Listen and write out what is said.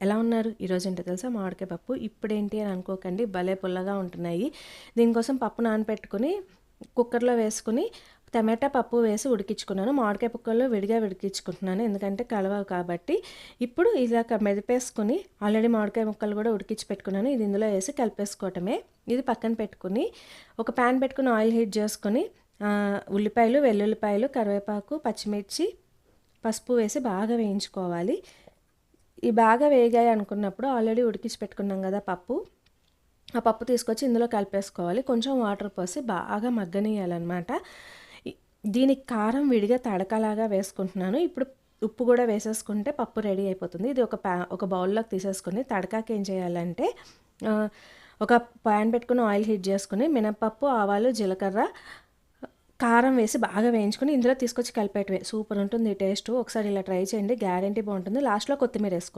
ఎలా ఉన్నారు? ఈరోజు ఏంటో తెలుసా? మామిడికాయ పప్పు. ఇప్పుడేంటి అని అనుకోకండి, భలే పుల్లగా ఉంటున్నాయి. దీనికోసం పప్పు నానపెట్టుకుని కుక్కర్లో వేసుకుని టమాటా పప్పు వేసి ఉడికించుకున్నాను. మామిడికాయ ముక్కలు విడిగా ఉడికించుకుంటున్నాను, ఎందుకంటే కలవవు కాబట్టి. ఇప్పుడు ఇలా మెదిపేసుకుని ఆల్రెడీ మామిడికాయ ముక్కలు కూడా ఉడికించి పెట్టుకున్నాను. ఇది ఇందులో వేసి కలిపేసుకోవటమే. ఇది పక్కన పెట్టుకుని ఒక ప్యాన్ పెట్టుకుని ఆయిల్ హీట్ చేసుకుని ఉల్లిపాయలు, వెల్లుల్లిపాయలు, కరివేపాకు, పచ్చిమిర్చి, పసుపు వేసి బాగా వేయించుకోవాలి. ఈ బాగా వేగాయి అనుకున్నప్పుడు ఆల్రెడీ ఉడికించి పెట్టుకున్నాం కదా పప్పు, ఆ పప్పు తీసుకొచ్చి ఇందులో కలిపేసుకోవాలి. కొంచెం వాటర్ పోసి బాగా మగ్గనియాలన్నమాట. దీనికి కారం విడిగా తడకలాగా వేసుకుంటున్నాను. ఇప్పుడు ఉప్పు కూడా వేసేసుకుంటే పప్పు రెడీ అయిపోతుంది. ఇది ఒక బౌల్లోకి తీసేసుకుని తడకాకి ఏం చేయాలంటే ఒక ప్యాన్ పెట్టుకుని ఆయిల్ హీట్ చేసుకుని మినపప్పు, ఆవాలు, జీలకర్ర, కారం వేసి బాగా వేయించుకుని ఇందులో తీసుకొచ్చి కలిపేటవే. సూపర్ ఉంటుంది టేస్ట్. ఒకసారి ఇలా ట్రై చేయండి, గ్యారంటీ బాగుంటుంది. లాస్ట్లో కొత్తిమీర వేసుకోండి.